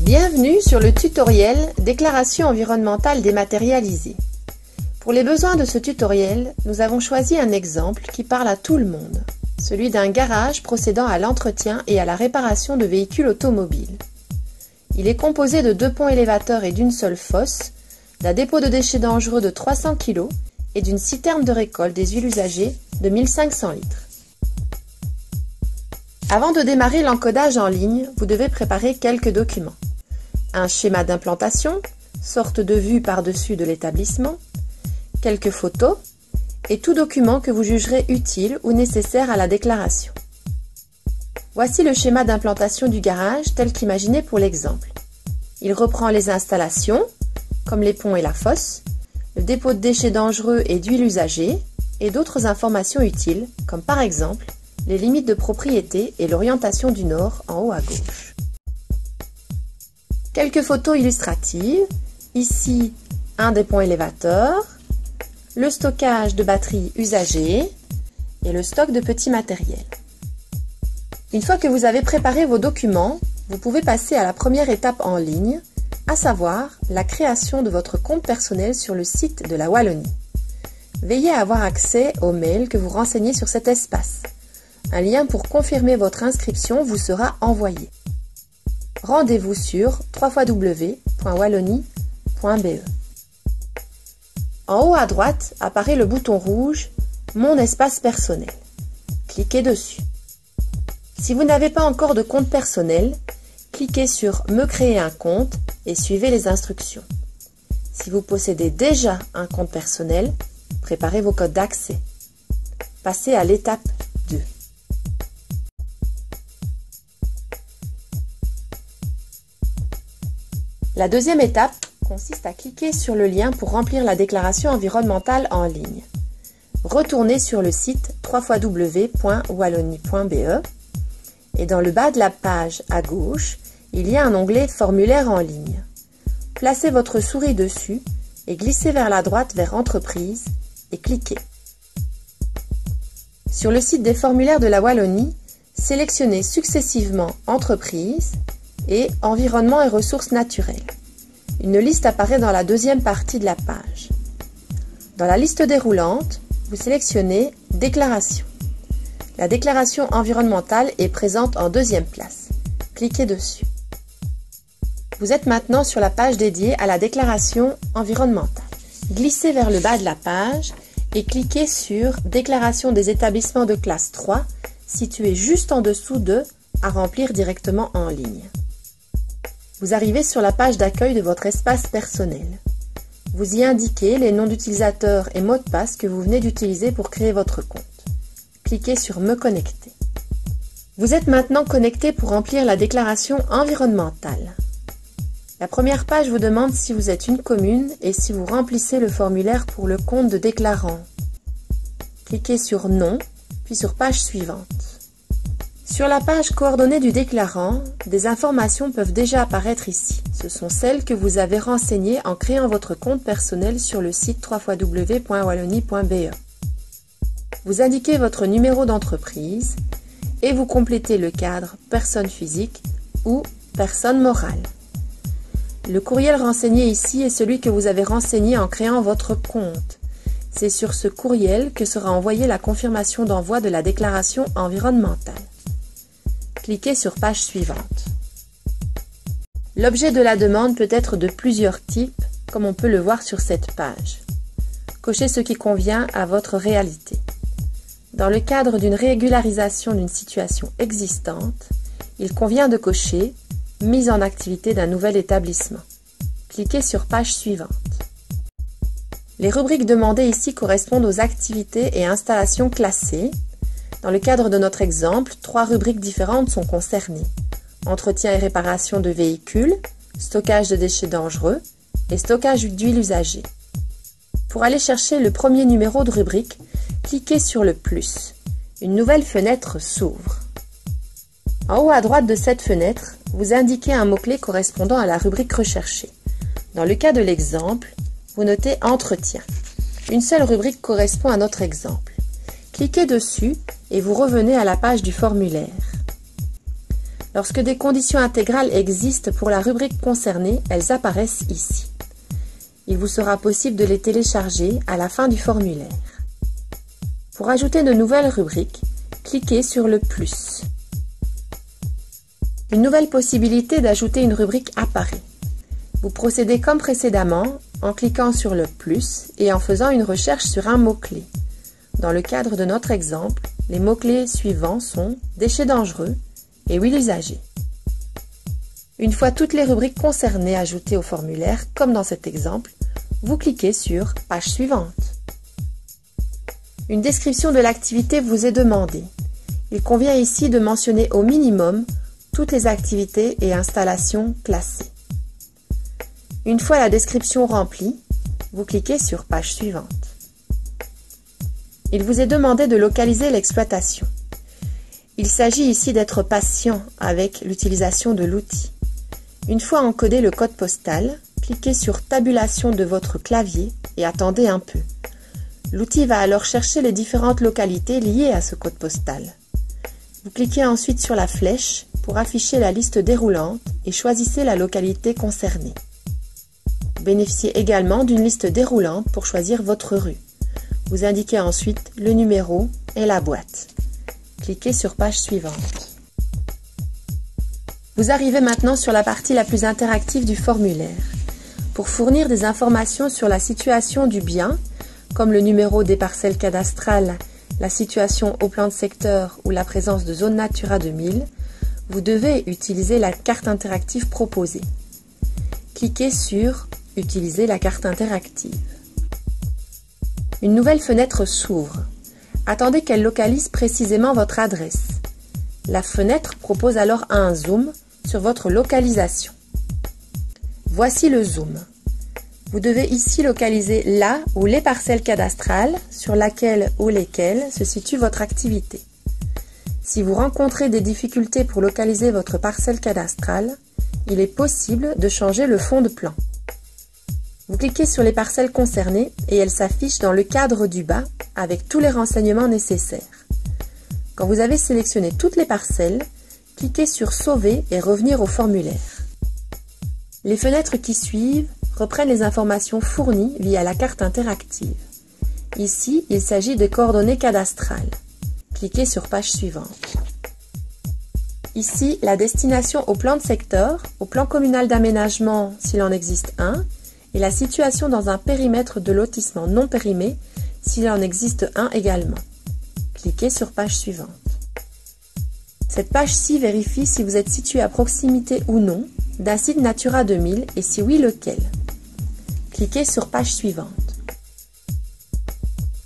Bienvenue sur le tutoriel Déclaration environnementale dématérialisée. Pour les besoins de ce tutoriel, nous avons choisi un exemple qui parle à tout le monde, celui d'un garage procédant à l'entretien et à la réparation de véhicules automobiles. Il est composé de 2 ponts élévateurs et d'une seule fosse, d'un dépôt de déchets dangereux de 300 kg et d'une citerne de récolte des huiles usagées de 1500 litres. Avant de démarrer l'encodage en ligne, vous devez préparer quelques documents. Un schéma d'implantation, sorte de vue par-dessus de l'établissement, quelques photos et tout document que vous jugerez utile ou nécessaire à la déclaration. Voici le schéma d'implantation du garage tel qu'imaginé pour l'exemple. Il reprend les installations, comme les ponts et la fosse, le dépôt de déchets dangereux et d'huile usagée, et d'autres informations utiles, comme par exemple les limites de propriété et l'orientation du nord en haut à gauche. Quelques photos illustratives, ici un des ponts élévateurs, le stockage de batteries usagées et le stock de petits matériels. Une fois que vous avez préparé vos documents, vous pouvez passer à la première étape en ligne, à savoir la création de votre compte personnel sur le site de la Wallonie. Veillez à avoir accès aux mails que vous renseignez sur cet espace. Un lien pour confirmer votre inscription vous sera envoyé. Rendez-vous sur www.wallonie.be. En haut à droite apparaît le bouton rouge « Mon espace personnel ». Cliquez dessus. Si vous n'avez pas encore de compte personnel, cliquez sur « Me créer un compte » et suivez les instructions. Si vous possédez déjà un compte personnel, préparez vos codes d'accès. Passez à l'étape 2. La deuxième étape consiste à cliquer sur le lien pour remplir la déclaration environnementale en ligne. Retournez sur le site www.wallonie.be et dans le bas de la page à gauche, il y a un onglet Formulaire en ligne. Placez votre souris dessus et glissez vers la droite vers Entreprise et cliquez. Sur le site des formulaires de la Wallonie, sélectionnez successivement Entreprise et Environnement et ressources naturelles. Une liste apparaît dans la deuxième partie de la page. Dans la liste déroulante, vous sélectionnez Déclaration. La déclaration environnementale est présente en deuxième place. Cliquez dessus. Vous êtes maintenant sur la page dédiée à la déclaration environnementale. Glissez vers le bas de la page et cliquez sur Déclaration des établissements de classe 3, situé juste en dessous de À remplir directement en ligne. Vous arrivez sur la page d'accueil de votre espace personnel. Vous y indiquez les noms d'utilisateurs et mots de passe que vous venez d'utiliser pour créer votre compte. Cliquez sur Me connecter. Vous êtes maintenant connecté pour remplir la déclaration environnementale. La première page vous demande si vous êtes une commune et si vous remplissez le formulaire pour le compte de déclarant. Cliquez sur Non, puis sur Page suivante. Sur la page Coordonnées du déclarant, des informations peuvent déjà apparaître ici. Ce sont celles que vous avez renseignées en créant votre compte personnel sur le site www.wallonie.be. Vous indiquez votre numéro d'entreprise et vous complétez le cadre Personne physique ou Personne morale. Le courriel renseigné ici est celui que vous avez renseigné en créant votre compte. C'est sur ce courriel que sera envoyée la confirmation d'envoi de la déclaration environnementale. Cliquez sur Page suivante. L'objet de la demande peut être de plusieurs types, comme on peut le voir sur cette page. Cochez ce qui convient à votre réalité. Dans le cadre d'une régularisation d'une situation existante, il convient de cocher « Mise en activité d'un nouvel établissement ». Cliquez sur Page suivante. Les rubriques demandées ici correspondent aux activités et installations classées. Dans le cadre de notre exemple, 3 rubriques différentes sont concernées. Entretien et réparation de véhicules, stockage de déchets dangereux et stockage d'huile usagée. Pour aller chercher le premier numéro de rubrique, cliquez sur le plus. Une nouvelle fenêtre s'ouvre. En haut à droite de cette fenêtre, vous indiquez un mot-clé correspondant à la rubrique recherchée. Dans le cas de l'exemple, vous notez Entretien. Une seule rubrique correspond à notre exemple. Cliquez dessus et vous revenez à la page du formulaire. Lorsque des conditions intégrales existent pour la rubrique concernée, elles apparaissent ici. Il vous sera possible de les télécharger à la fin du formulaire. Pour ajouter de nouvelles rubriques, cliquez sur le plus. Une nouvelle possibilité d'ajouter une rubrique apparaît. Vous procédez comme précédemment en cliquant sur le plus et en faisant une recherche sur un mot-clé. Dans le cadre de notre exemple, les mots-clés suivants sont « déchets dangereux » et « huile usagée ». Une fois toutes les rubriques concernées ajoutées au formulaire, comme dans cet exemple, vous cliquez sur « Page suivante ». Une description de l'activité vous est demandée. Il convient ici de mentionner au minimum toutes les activités et installations classées. Une fois la description remplie, vous cliquez sur « Page suivante ». Il vous est demandé de localiser l'exploitation. Il s'agit ici d'être patient avec l'utilisation de l'outil. Une fois encodé le code postal, cliquez sur « Tabulation » de votre clavier et attendez un peu. L'outil va alors chercher les différentes localités liées à ce code postal. Vous cliquez ensuite sur la flèche pour afficher la liste déroulante et choisissez la localité concernée. Vous bénéficiez également d'une liste déroulante pour choisir votre rue. Vous indiquez ensuite le numéro et la boîte. Cliquez sur Page suivante. Vous arrivez maintenant sur la partie la plus interactive du formulaire. Pour fournir des informations sur la situation du bien, comme le numéro des parcelles cadastrales, la situation au plan de secteur ou la présence de zone Natura 2000, vous devez utiliser la carte interactive proposée. Cliquez sur « Utiliser la carte interactive ». Une nouvelle fenêtre s'ouvre. Attendez qu'elle localise précisément votre adresse. La fenêtre propose alors un zoom sur votre localisation. Voici le zoom. Vous devez ici localiser la ou les parcelles cadastrales sur laquelle ou lesquelles se situe votre activité. Si vous rencontrez des difficultés pour localiser votre parcelle cadastrale, il est possible de changer le fond de plan. Vous cliquez sur les parcelles concernées et elles s'affichent dans le cadre du bas avec tous les renseignements nécessaires. Quand vous avez sélectionné toutes les parcelles, cliquez sur « Sauver » et revenir au formulaire. Les fenêtres qui suivent reprennent les informations fournies via la carte interactive. Ici, il s'agit de coordonnées cadastrales. Cliquez sur « Page suivante ». Ici, la destination au plan de secteur, au plan communal d'aménagement s'il en existe un, et la situation dans un périmètre de lotissement non périmé s'il en existe un également. Cliquez sur Page suivante. Cette page-ci vérifie si vous êtes situé à proximité ou non d'un site Natura 2000 et si oui, lequel. Cliquez sur Page suivante.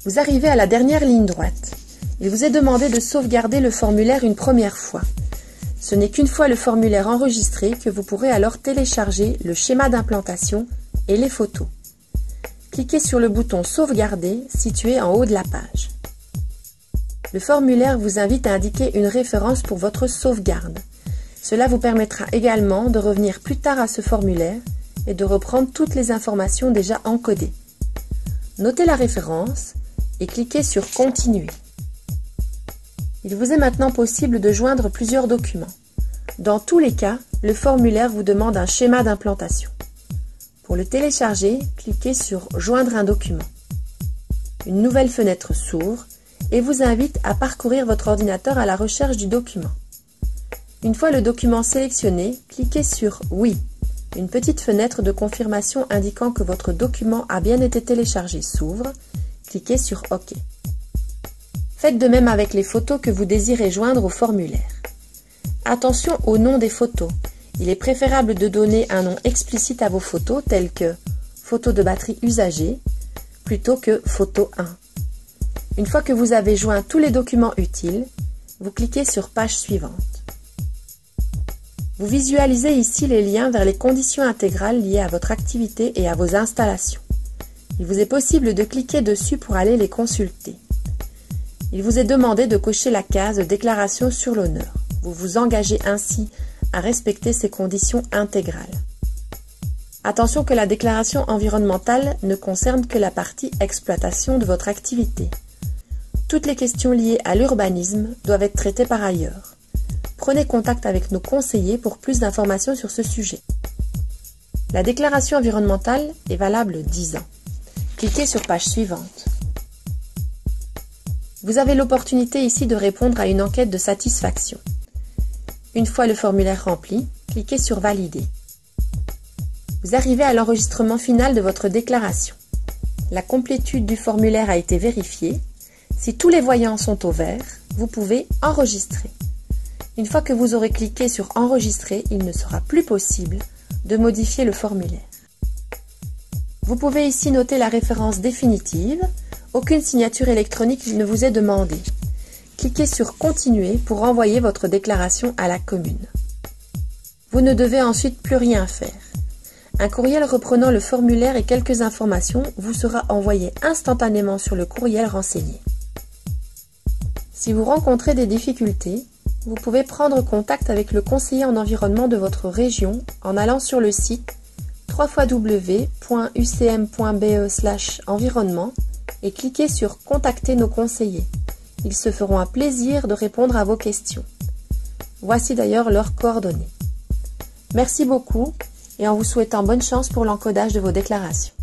Vous arrivez à la dernière ligne droite. Il vous est demandé de sauvegarder le formulaire une première fois. Ce n'est qu'une fois le formulaire enregistré que vous pourrez alors télécharger le schéma d'implantation et les photos. Cliquez sur le bouton « Sauvegarder » situé en haut de la page. Le formulaire vous invite à indiquer une référence pour votre sauvegarde. Cela vous permettra également de revenir plus tard à ce formulaire et de reprendre toutes les informations déjà encodées. Notez la référence et cliquez sur « Continuer ». Il vous est maintenant possible de joindre plusieurs documents. Dans tous les cas, le formulaire vous demande un schéma d'implantation. Pour le télécharger, cliquez sur « Joindre un document ». Une nouvelle fenêtre s'ouvre et vous invite à parcourir votre ordinateur à la recherche du document. Une fois le document sélectionné, cliquez sur « Oui ». Une petite fenêtre de confirmation indiquant que votre document a bien été téléchargé s'ouvre. Cliquez sur « OK ». Faites de même avec les photos que vous désirez joindre au formulaire. Attention au nom des photos. Il est préférable de donner un nom explicite à vos photos tels que « photo de batterie usagée » plutôt que « photo 1 ». Une fois que vous avez joint tous les documents utiles, vous cliquez sur « Page suivante ». Vous visualisez ici les liens vers les conditions intégrales liées à votre activité et à vos installations. Il vous est possible de cliquer dessus pour aller les consulter. Il vous est demandé de cocher la case « Déclaration sur l'honneur ». Vous vous engagez ainsi à respecter ces conditions intégrales. Attention que la déclaration environnementale ne concerne que la partie exploitation de votre activité. Toutes les questions liées à l'urbanisme doivent être traitées par ailleurs. prenez contact avec nos conseillers pour plus d'informations sur ce sujet. La déclaration environnementale est valable 10 ans. Cliquez sur page suivante. Vous avez l'opportunité ici de répondre à une enquête de satisfaction. Une fois le formulaire rempli, cliquez sur Valider. Vous arrivez à l'enregistrement final de votre déclaration. La complétude du formulaire a été vérifiée. Si tous les voyants sont au vert, vous pouvez enregistrer. Une fois que vous aurez cliqué sur Enregistrer, il ne sera plus possible de modifier le formulaire. Vous pouvez ici noter la référence définitive. Aucune signature électronique ne vous est demandée. Cliquez sur Continuer pour renvoyer votre déclaration à la commune. Vous ne devez ensuite plus rien faire. Un courriel reprenant le formulaire et quelques informations vous sera envoyé instantanément sur le courriel renseigné. Si vous rencontrez des difficultés, vous pouvez prendre contact avec le conseiller en environnement de votre région en allant sur le site www.ucm.be/environnement et cliquez sur Contacter nos conseillers. Ils se feront un plaisir de répondre à vos questions. Voici d'ailleurs leurs coordonnées. Merci beaucoup et en vous souhaitant bonne chance pour l'encodage de vos déclarations.